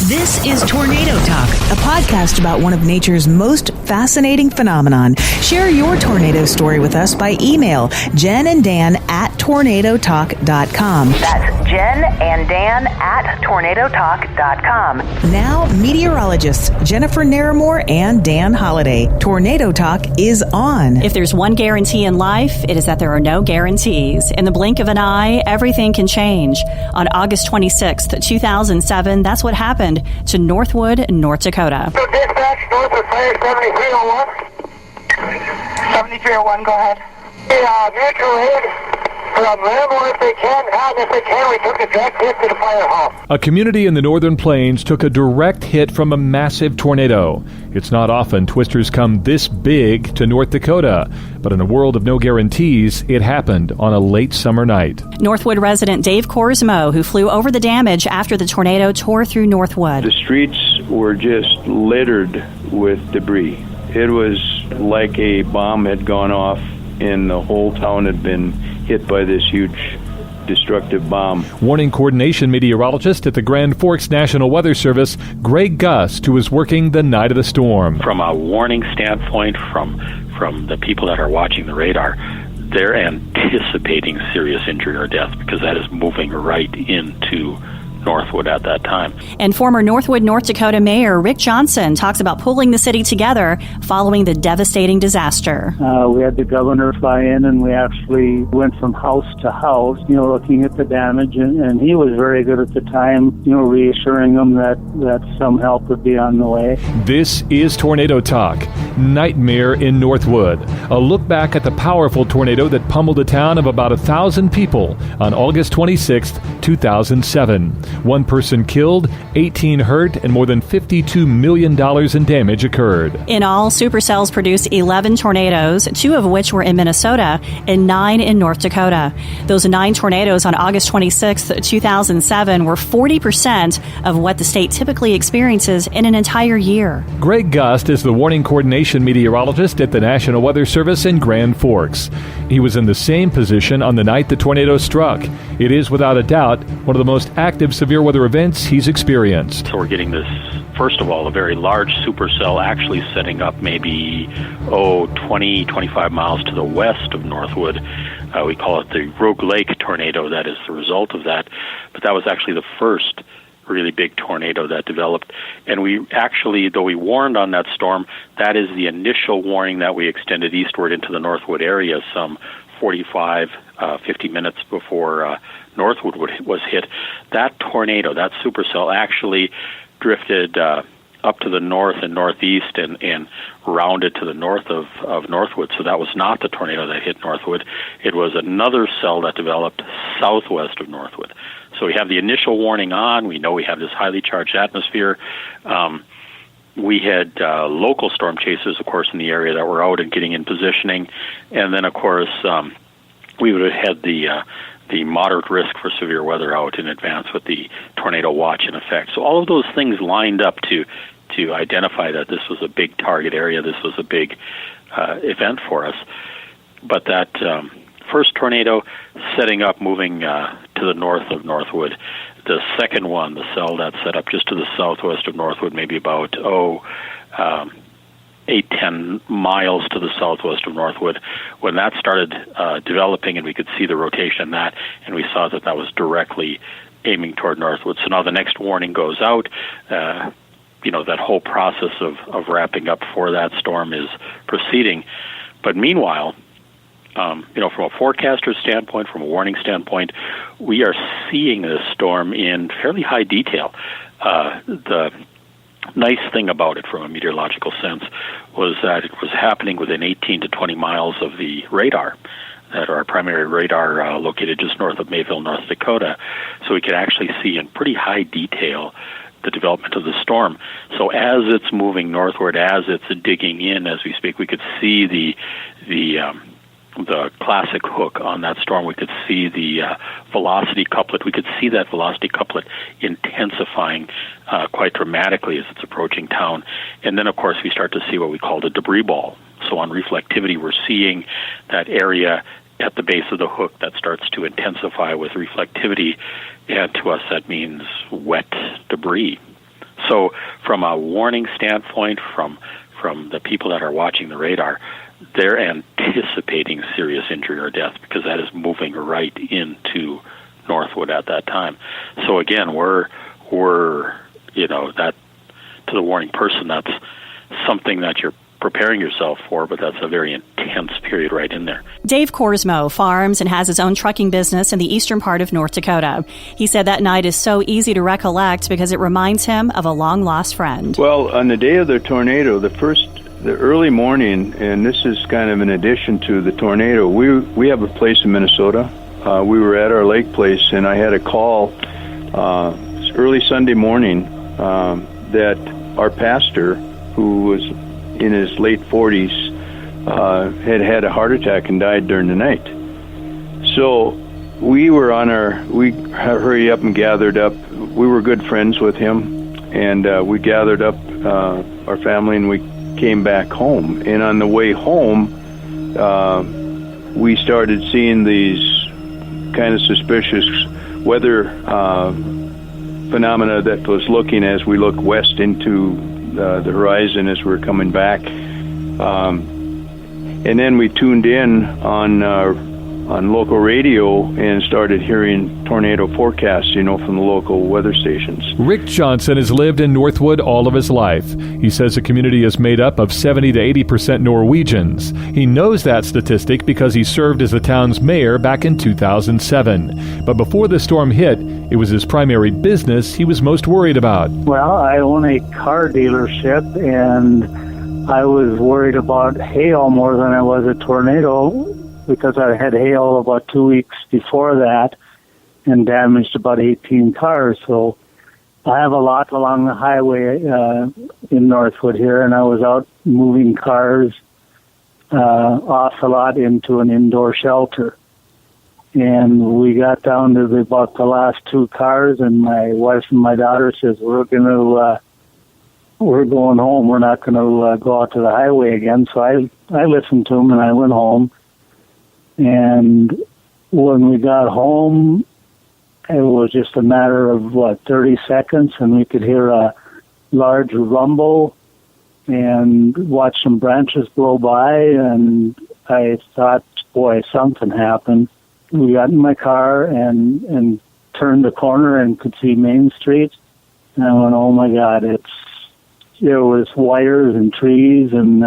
This is Tornado Talk, a podcast about one of nature's most fascinating phenomenon. Share your tornado story with us by email, Jen and Dan at tornadotalk.com. That's Jen and Dan at tornadotalk.com. Now, meteorologists Jennifer Naramore and Dan Holliday. Tornado Talk is on. If there's one guarantee in life, it is that there are no guarantees. In the blink of an eye, everything can change. On August 26th, 2007, that's what happened to Northwood, North Dakota. So dispatch, Northwood Fire 7301. 7301, go ahead. Mutual aid from Railroad if they can, and if they can, we took a direct hit to the fire hall. A community in the Northern Plains took a direct hit from a massive tornado. It's not often twisters come this big to North Dakota, but in a world of no guarantees, it happened on a late summer night. Northwood resident Dave Corsmo, who flew over the damage after the tornado tore through Northwood. The streets were just littered with debris. It was like a bomb had gone off and the whole town had been hit by this huge destructive bomb. Warning coordination meteorologist at the Grand Forks National Weather Service, Greg Gust, who was working the night of the storm. From a warning standpoint, from the people that are watching the radar, they're anticipating serious injury or death because that is moving right into Northwood at that time. And former Northwood, North Dakota Mayor Rick Johnson talks about pulling the city together following the devastating disaster. We had the governor fly in, and we actually went from house to house, looking at the damage, and he was very good at the time, reassuring them that some help would be on the way. This is Tornado Talk, Nightmare in Northwood. A look back at the powerful tornado that pummeled a town of about 1,000 people on August 26, 2007. One person killed, 18 hurt, and more than $52 million in damage occurred. In all, supercells produced 11 tornadoes, 2 of which were in Minnesota and 9 in North Dakota. Those 9 tornadoes on August 26, 2007 were 40% of what the state typically experiences in an entire year. Greg Gust is the warning coordination meteorologist at the National Weather Service in Grand Forks. He was in the same position on the night the tornado struck. It is, without a doubt, one of the most active severe weather events he's experienced. So we're getting this, first of all, a very large supercell actually setting up maybe, 20, 25 miles to the west of Northwood. We call it the Rogue Lake tornado. That is the result of that. But that was actually the first really big tornado that developed. And we actually, though we warned on that storm, that is the initial warning that we extended eastward into the Northwood area some 45, 50 minutes before Northwood was hit. That tornado, that supercell, actually drifted up to the north and northeast and rounded to the north of Northwood. So that was not the tornado that hit Northwood. It was another cell that developed southwest of Northwood. So we have the initial warning on. We know we have this highly charged atmosphere. We had local storm chasers, of course, in the area that were out and getting in positioning. And then, of course, we would have had the moderate risk for severe weather out in advance with the tornado watch in effect. So all of those things lined up to identify that this was a big target area, this was a big event for us. But that first tornado setting up, moving to the north of Northwood. The second one, the cell that set up just to the southwest of Northwood, maybe about 8-10 miles to the southwest of Northwood. When that started developing and we could see the rotation of that, and we saw that was directly aiming toward Northwood. So now the next warning goes out. That whole process of wrapping up for that storm is proceeding. But meanwhile, from a forecaster standpoint, from a warning standpoint, we are seeing this storm in fairly high detail. The nice thing about it from a meteorological sense was that it was happening within 18 to 20 miles of the radar, that our primary radar located just north of Mayville, North Dakota. So we could actually see in pretty high detail the development of the storm. So as it's moving northward, as it's digging in as we speak, we could see the classic hook on that storm. We could see the velocity couplet. We could see that velocity couplet intensifying quite dramatically as it's approaching town. And then, of course, we start to see what we call the debris ball. So on reflectivity, we're seeing that area at the base of the hook that starts to intensify with reflectivity, and to us that means wet debris. So from a warning standpoint, from the people that are watching the radar, they're anticipating serious injury or death because that is moving right into Northwood at that time. So again, we're that to the warning person, that's something that you're preparing yourself for, but that's a very intense period right in there. Dave Korsmo farms and has his own trucking business in the eastern part of North Dakota. He said that night is so easy to recollect because it reminds him of a long-lost friend. Well, on the day of the tornado, the early morning, and this is kind of in addition to the tornado, we have a place in Minnesota. We were at our lake place, and I had a call early Sunday morning that our pastor, who was in his late 40s, had a heart attack and died during the night. So we hurried up and gathered up. We were good friends with him, and we gathered up our family, and we came back home. And on the way home, we started seeing these kind of suspicious weather phenomena that was looking as we look west into the horizon as we're coming back. And then we tuned in on local radio and started hearing tornado forecasts, from the local weather stations. Rick Johnson has lived in Northwood all of his life. He says the community is made up of 70 to 80% Norwegians. He knows that statistic because he served as the town's mayor back in 2007. But before the storm hit, it was his primary business he was most worried about. Well, I own a car dealership, and I was worried about hail more than I was a tornado, because I had hail about 2 weeks before that and damaged about 18 cars. So I have a lot along the highway in Northwood here, and I was out moving cars off the lot into an indoor shelter. And we got down to about the last 2 cars, and my wife and my daughter says, we're going home. We're not going to go out to the highway again. So I listened to them, and I went home. And when we got home, it was just a matter of, 30 seconds, and we could hear a large rumble and watch some branches blow by, and I thought, boy, something happened. We got in my car and turned the corner and could see Main Street, and I went, oh, my God, there was wires and trees, and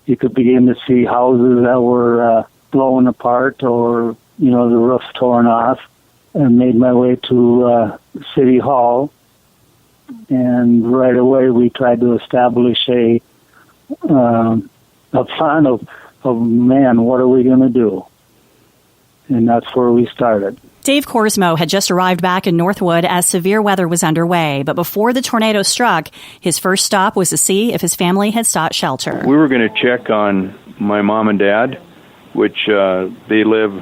you could begin to see houses that were blown apart or, the roof torn off, and made my way to City Hall. And right away we tried to establish a plan of man, what are we going to do? And that's where we started. Dave Korsmo had just arrived back in Northwood as severe weather was underway, but before the tornado struck, his first stop was to see if his family had sought shelter. We were going to check on my mom and dad, which they live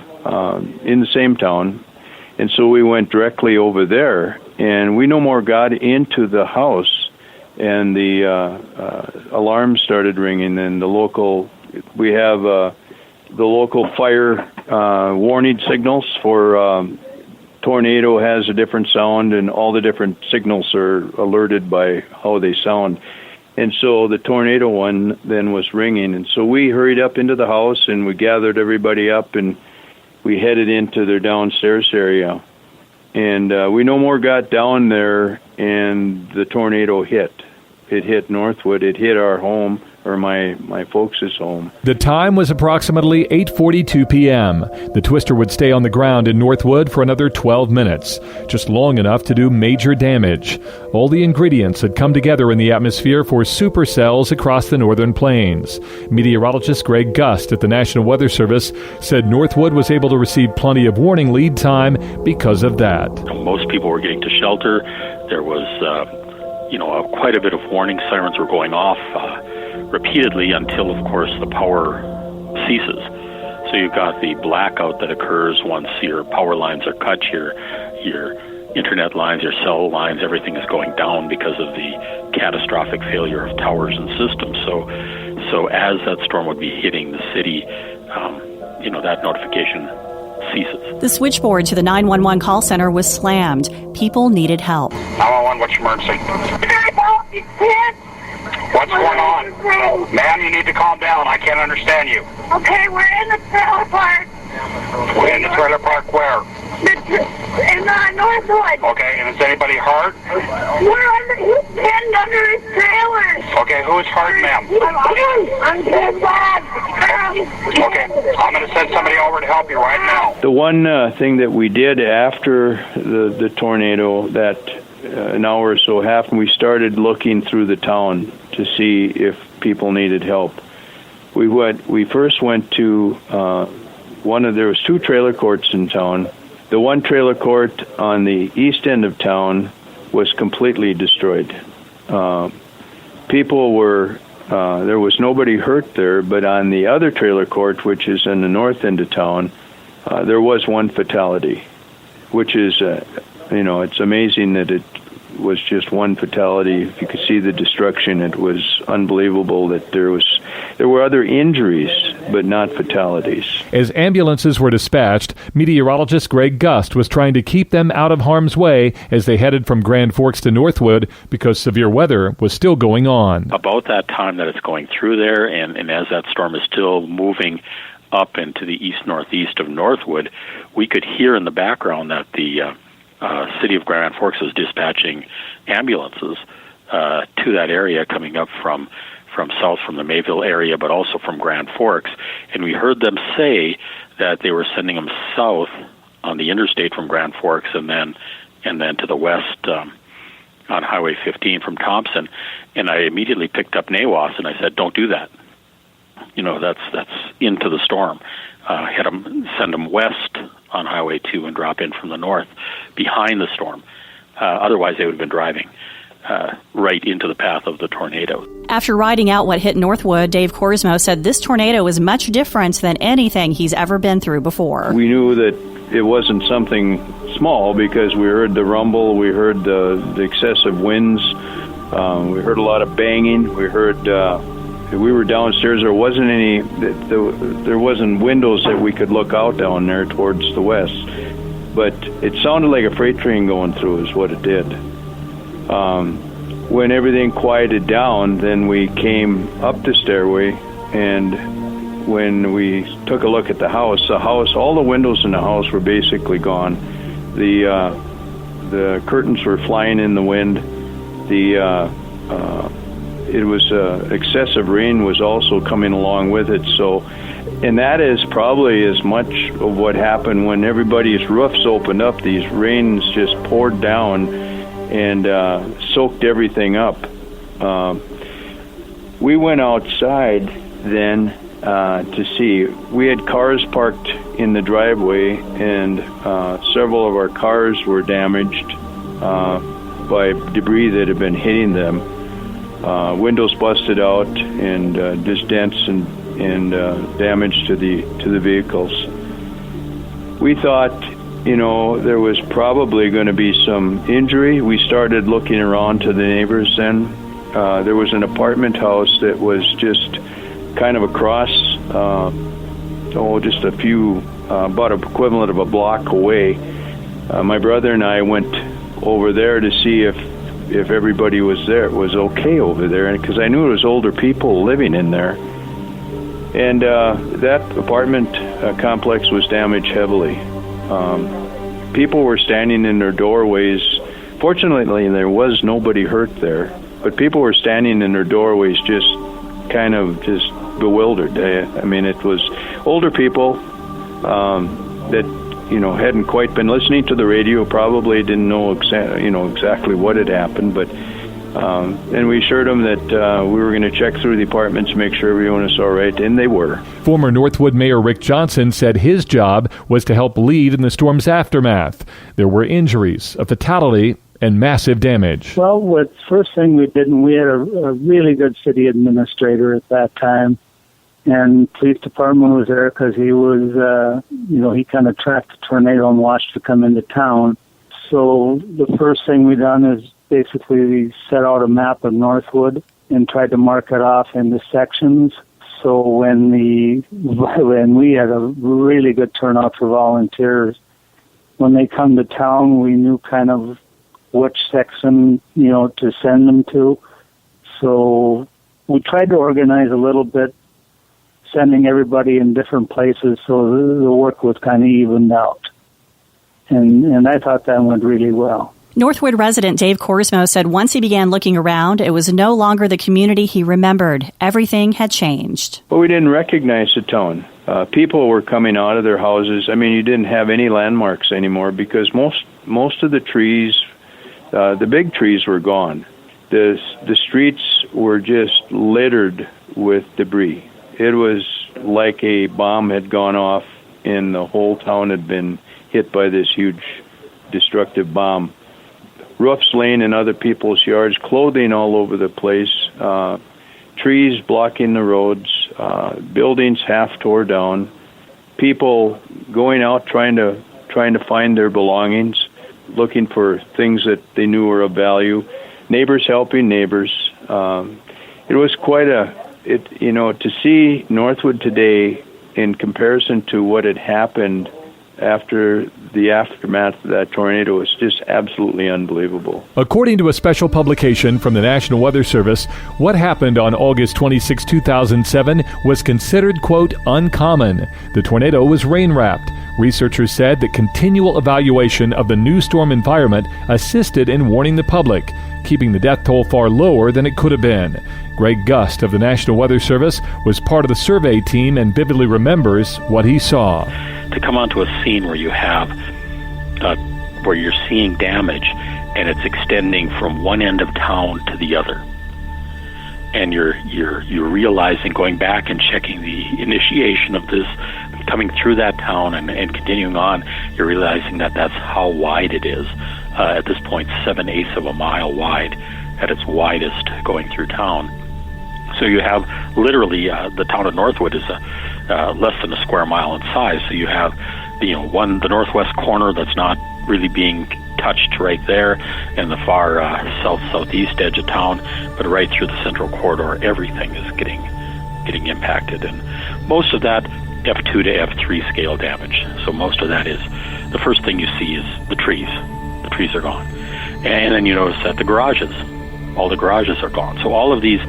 in the same town, and so we went directly over there, and we no more got into the house, and the alarm started ringing, and we have the local fire warning signals for tornado has a different sound, and all the different signals are alerted by how they sound. And so the tornado one then was ringing. And so we hurried up into the house, and we gathered everybody up, and we headed into their downstairs area. And we no more got down there, and the tornado hit. It hit Northwood. It hit our home, or my folks' home. The time was approximately 8:42 p.m. The twister would stay on the ground in Northwood for another 12 minutes, just long enough to do major damage. All the ingredients had come together in the atmosphere for supercells across the northern plains. Meteorologist Greg Gust at the National Weather Service said Northwood was able to receive plenty of warning lead time because of that. Most people were getting to shelter. There was, quite a bit of warning. Sirens were going off repeatedly until, of course, the power ceases. So you've got the blackout that occurs once your power lines are cut, your internet lines, your cell lines, everything is going down because of the catastrophic failure of towers and systems. So as that storm would be hitting the city, that notification ceases. The switchboard to the 911 call center was slammed. People needed help. 911, what's your emergency? help me, kid. What's going on? Ma'am, you need to calm down. I can't understand you. Okay, we're in the trailer park. We're in the trailer park where? In Northwood. Okay, and is anybody hurt? He's pinned under his trailer. Okay, who's hurt, ma'am? I'm dead bad. Okay, I'm going to send somebody over to help you right now. The one thing that we did after the tornado, that an hour or so happened, we started looking through the town to see if people needed help. We first went to there was 2 trailer courts in town. The one trailer court on the east end of town was completely destroyed. People were, there was nobody hurt there, but on the other trailer court, which is in the north end of town, there was one fatality, which is, it's amazing that it was just one fatality. If you could see the destruction, it was unbelievable that there were other injuries, but not fatalities. As ambulances were dispatched, meteorologist Greg Gust was trying to keep them out of harm's way as they headed from Grand Forks to Northwood because severe weather was still going on. About that time that it's going through there, and as that storm is still moving up into the east-northeast of Northwood, we could hear in the background that the city of Grand Forks was dispatching ambulances to that area coming up from south from the Mayville area, but also from Grand Forks. And we heard them say that they were sending them south on the interstate from Grand Forks and then to the west on Highway 15 from Thompson. And I immediately picked up NAWAS and I said, don't do that. That's into the storm. Had them send them west on Highway 2 and drop in from the north behind the storm. Otherwise, they would have been driving right into the path of the tornado. After riding out what hit Northwood, Dave Korsmo said this tornado was much different than anything he's ever been through before. We knew that it wasn't something small because we heard the rumble, we heard the excessive winds, we heard a lot of banging, we were downstairs. There wasn't windows that we could look out down there towards the west, but it sounded like a freight train going through is what it did. When everything quieted down, then we came up the stairway, and when we took a look at the house, all the windows in the house were basically gone. The curtains were flying in the wind. It was excessive rain was also coming along with it. So, and that is probably as much of what happened when everybody's roofs opened up. These rains just poured down and soaked everything up. We went outside then to see. We had cars parked in the driveway, and several of our cars were damaged by debris that had been hitting them. Windows busted out, and just dents and damage to the vehicles. We thought, there was probably going to be some injury. We started looking around to the neighbors then. There was an apartment house that was just kind of across, just a few, about equivalent of a block away. My brother and I went over there to see if everybody was okay over there, because I knew it was older people living in there. And that apartment complex was damaged heavily. People were standing in their doorways. Fortunately, there was nobody hurt there, but people were standing in their doorways just bewildered. It was older people that hadn't quite been listening to the radio, probably didn't know exactly what had happened, but and we assured them that we were going to check through the apartments to make sure everyone was all right, and they were. Former Northwood Mayor Rick Johnson said his job was to help lead in the storm's aftermath. There were injuries, a fatality, and massive damage. Well, the first thing we did, and we had a really good city administrator at that time, and police department was there because he was, he kind of tracked the tornado and watched it come into town. So the first thing we done is basically we set out a map of Northwood and tried to mark it off into sections. So when we had a really good turnout for volunteers, when they come to town, we knew kind of which section, to send them to. So we tried to organize a little bit, sending everybody in different places so the work was kind of evened out. And I thought that went really well. Northwood resident Dave Korsmo said once he began looking around, it was no longer the community he remembered. Everything had changed. Well, we didn't recognize the town. People were coming out of their houses. I mean, you didn't have any landmarks anymore because most of the trees, the big trees were gone. The streets were just littered with debris. It was like a bomb had gone off and the whole town had been hit by this huge destructive bomb. Roofs laying in other people's yards, clothing all over the place, trees blocking the roads, buildings half tore down, people going out trying to find their belongings, looking for things that they knew were of value, neighbors helping neighbors. It was quite to see Northwood today in comparison to what had happened after the aftermath of that tornado was just absolutely unbelievable. According to a special publication from the National Weather Service, what happened on August 26, 2007 was considered, quote, uncommon. The tornado was rain-wrapped. Researchers said that continual evaluation of the new storm environment assisted in warning the public, keeping the death toll far lower than it could have been. Greg Gust of the National Weather Service was part of the survey team and vividly remembers what he saw. To come onto a scene where you have, where you're seeing damage and it's extending from one end of town to the other, and you're realizing, going back and checking the initiation of this, coming through that town and continuing on, you're realizing that that's how wide it is. At this point, 7/8 of a mile wide at its widest going through town. So you have literally the town of Northwood is less than a square mile in size. So you have the northwest corner that's not really being touched right there, and the far southeast edge of town, but right through the central corridor, everything is getting impacted, and most of that F2 to F3 scale damage. So most of that is, the first thing you see is the trees. The trees are gone, and then you notice that all the garages are gone. So all of these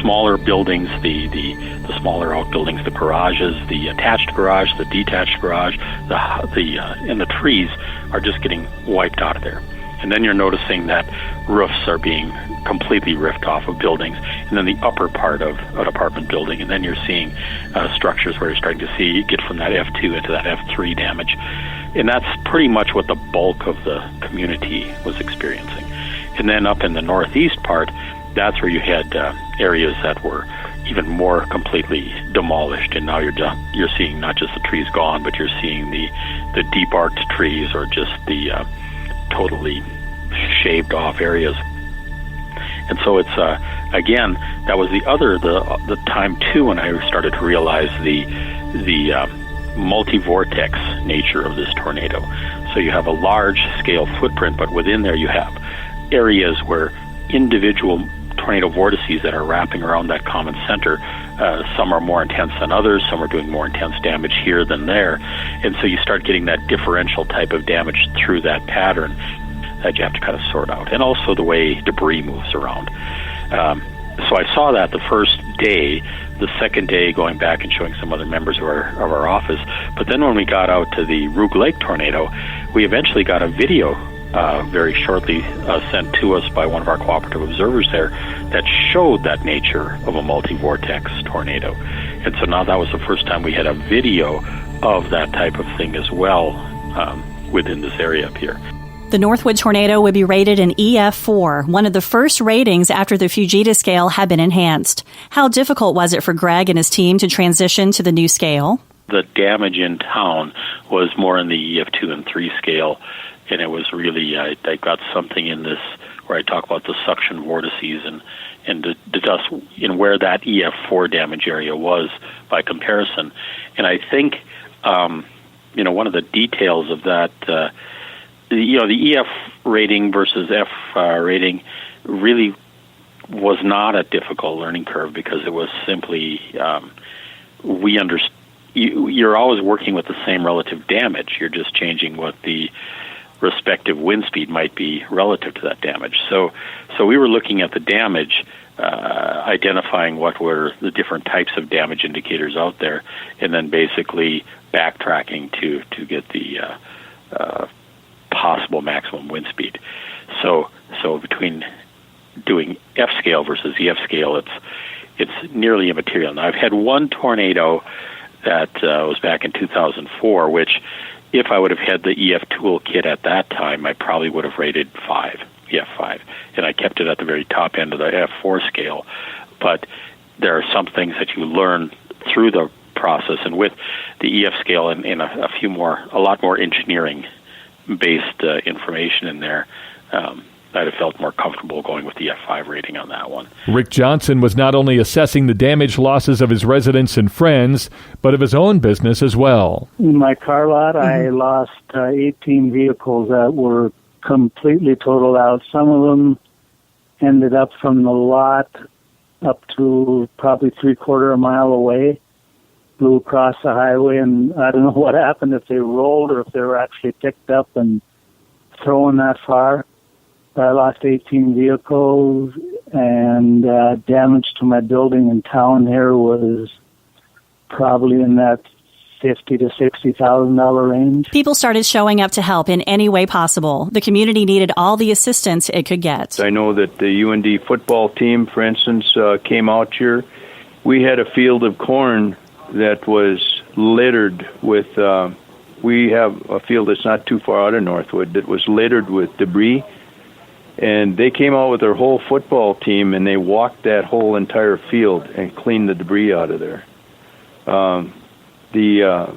smaller buildings, the smaller outbuildings, the garages, the attached garage, the detached garage, and the trees are just getting wiped out of there. And then you're noticing that roofs are being completely ripped off of buildings, and then the upper part of an apartment building, and then you're seeing structures where you're starting to get from that F2 into that F3 damage. And that's pretty much what the bulk of the community was experiencing. And then up in the northeast part, that's where you had areas that were even more completely demolished, and now you're seeing not just the trees gone, but you're seeing the deep arced trees, or just the totally shaved off areas. And so it's again, that was the time too when I started to realize the multi-vortex nature of this tornado. So you have a large scale footprint, but within there you have areas where individual tornado vortices that are wrapping around that common center. Some are more intense than others. Some are doing more intense damage here than there. And so you start getting that differential type of damage through that pattern that you have to kind of sort out. And also the way debris moves around. So I saw that the first day. The second day, going back and showing some other members of our office. But then when we got out to the Rogue Lake tornado, we eventually got a video very shortly sent to us by one of our cooperative observers there that showed that nature of a multi-vortex tornado. And so now that was the first time we had a video of that type of thing as well within this area up here. The Northwood tornado would be rated an EF4, one of the first ratings after the Fujita scale had been enhanced. How difficult was it for Greg and his team to transition to the new scale? The damage in town was more in the EF2 and 3 scale, and it was really, I got something in this where I talk about the suction vortices and the dust in where that EF4 damage area was by comparison. And I think, one of the details of that, the EF rating versus F rating really was not a difficult learning curve, because it was simply, you're always working with the same relative damage. You're just changing what the respective wind speed might be relative to that damage. So we were looking at the damage, identifying what were the different types of damage indicators out there, and then basically backtracking to get the possible maximum wind speed. So between doing F scale versus EF scale, it's nearly immaterial. Now, I've had one tornado that was back in 2004, which if I would have had the EF toolkit at that time, I probably would have rated 5, EF5, and I kept it at the very top end of the F4 scale. But there are some things that you learn through the process, and with the EF scale and a lot more engineering-based information in there, I'd have felt more comfortable going with the F5 rating on that one. Rick Johnson was not only assessing the damage losses of his residents and friends, but of his own business as well. In my car lot, I lost 18 vehicles that were completely totaled out. Some of them ended up from the lot up to probably 3/4 a mile away, flew across the highway, and I don't know what happened, if they rolled or if they were actually picked up and thrown that far. I lost 18 vehicles, and damage to my building in town here was probably in that $50,000 to $60,000 range. People started showing up to help in any way possible. The community needed all the assistance it could get. I know that the UND football team, for instance, came out here. We had a field of corn that was littered with, we have a field that's not too far out of Northwood that was littered with debris. And they came out with their whole football team, and they walked that whole entire field and cleaned the debris out of there. The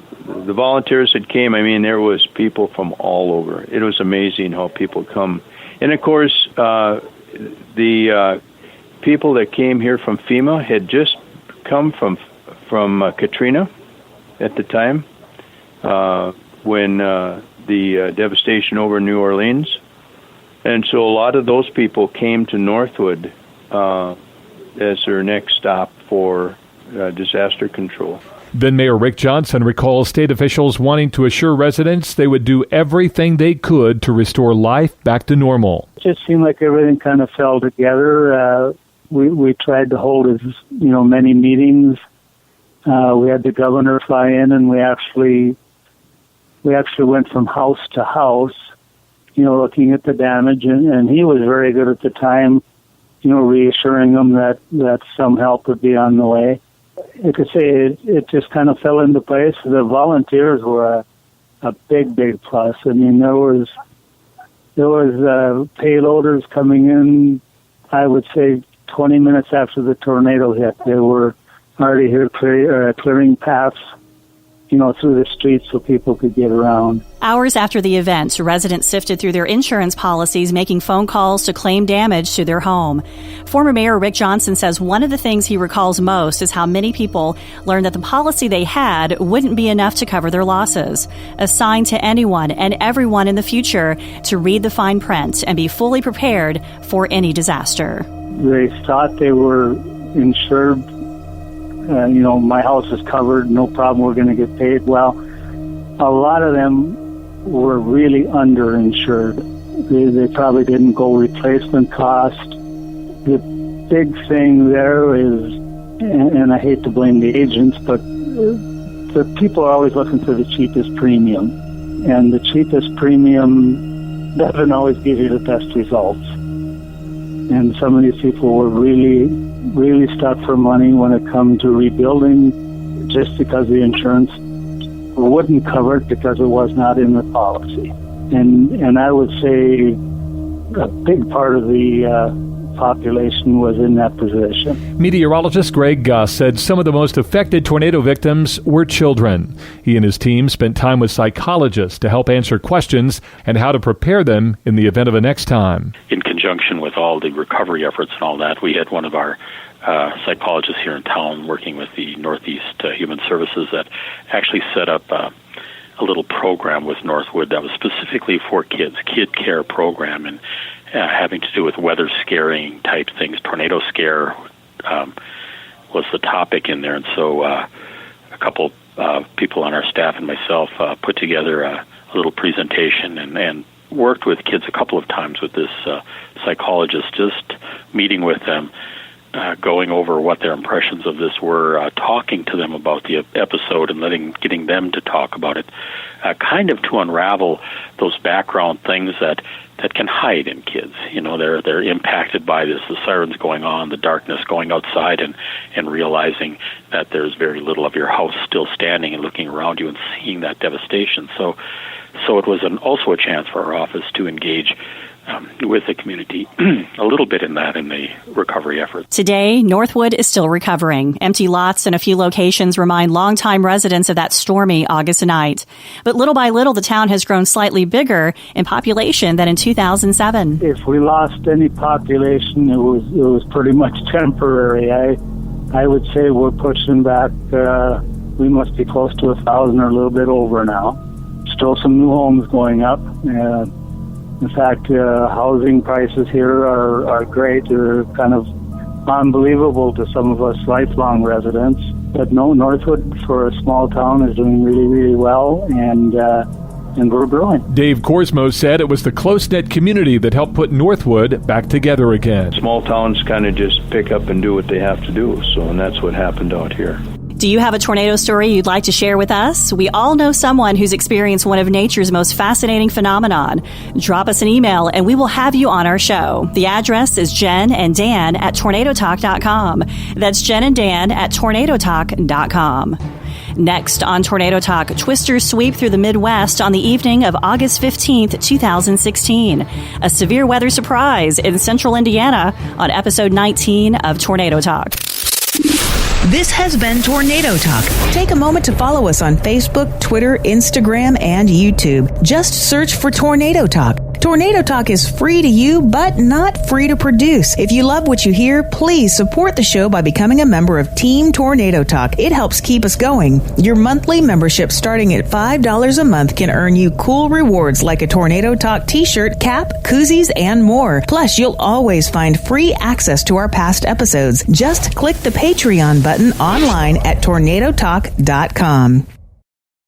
volunteers that came, I mean, there was people from all over. It was amazing how people come. And, of course, the people that came here from FEMA had just come from Katrina at the time when the devastation over New Orleans. And so a lot of those people came to Northwood as their next stop for disaster control. Then Mayor Rick Johnson recalls state officials wanting to assure residents they would do everything they could to restore life back to normal. It just seemed like everything kind of fell together. We tried to hold many meetings. We had the governor fly in, and we actually went from house to house, looking at the damage, and he was very good at the time, reassuring them that some help would be on the way. You could say it just kind of fell into place. The volunteers were a big plus. I mean, there was payloaders coming in, I would say 20 minutes after the tornado hit. They were already here clearing paths, through the streets so people could get around. Hours after the event, residents sifted through their insurance policies, making phone calls to claim damage to their home. Former Mayor Rick Johnson says one of the things he recalls most is how many people learned that the policy they had wouldn't be enough to cover their losses. A sign to anyone and everyone in the future to read the fine print and be fully prepared for any disaster. They thought they were insured. My house is covered, no problem, we're going to get paid. Well, a lot of them were really underinsured. They probably didn't go replacement cost. The big thing there is, and I hate to blame the agents, but the people are always looking for the cheapest premium. And the cheapest premium doesn't always give you the best results. And some of these people were really stuck for money when it comes to rebuilding, just because the insurance wouldn't cover it because it was not in the policy. And I would say a big part of the population was in that position. Meteorologist Greg Guss said some of the most affected tornado victims were children. He and his team spent time with psychologists to help answer questions and how to prepare them in the event of a next time. In conjunction with all the recovery efforts and all that, we had one of our psychologists here in town working with the Northeast Human Services that actually set up a little program with Northwood that was specifically for kids, kid care program, and having to do with weather scaring type things. Tornado scare was the topic in there, and so a couple people on our staff and myself put together a little presentation and worked with kids a couple of times with this psychologist, just meeting with them, going over what their impressions of this were, talking to them about the episode and getting them to talk about it, kind of to unravel those background things that can hide in kids. You know, they're impacted by this, the sirens going on, the darkness, going outside and realizing that there's very little of your house still standing and looking around you and seeing that devastation. So it was also a chance for our office to engage with the community a little bit in the recovery effort. Today, Northwood is still recovering. Empty lots in a few locations remind longtime residents of that stormy August night. But little by little, the town has grown slightly bigger in population than in 2007. If we lost any population, it was pretty much temporary. I would say we're pushing back. We must be close to 1,000 or a little bit over now. Still some new homes going up. In fact, housing prices here are great. They're kind of unbelievable to some of us lifelong residents. But no, Northwood, for a small town, is doing really, really well, and we're growing. Dave Korsmo said it was the close-knit community that helped put Northwood back together again. Small towns kind of just pick up and do what they have to do, and that's what happened out here. Do you have a tornado story you'd like to share with us? We all know someone who's experienced one of nature's most fascinating phenomenon. Drop us an email and we will have you on our show. The address is jenanddan@tornadotalk.com. That's jenanddan@tornadotalk.com. Next on Tornado Talk, twisters sweep through the Midwest on the evening of August 15th, 2016. A severe weather surprise in central Indiana on episode 19 of Tornado Talk. This has been Tornado Talk. Take a moment to follow us on Facebook, Twitter, Instagram, and YouTube. Just search for Tornado Talk. Tornado Talk is free to you, but not free to produce. If you love what you hear, please support the show by becoming a member of Team Tornado Talk. It helps keep us going. Your monthly membership starting at $5 a month can earn you cool rewards like a Tornado Talk t-shirt, cap, koozies, and more. Plus, you'll always find free access to our past episodes. Just click the Patreon button online at tornadotalk.com.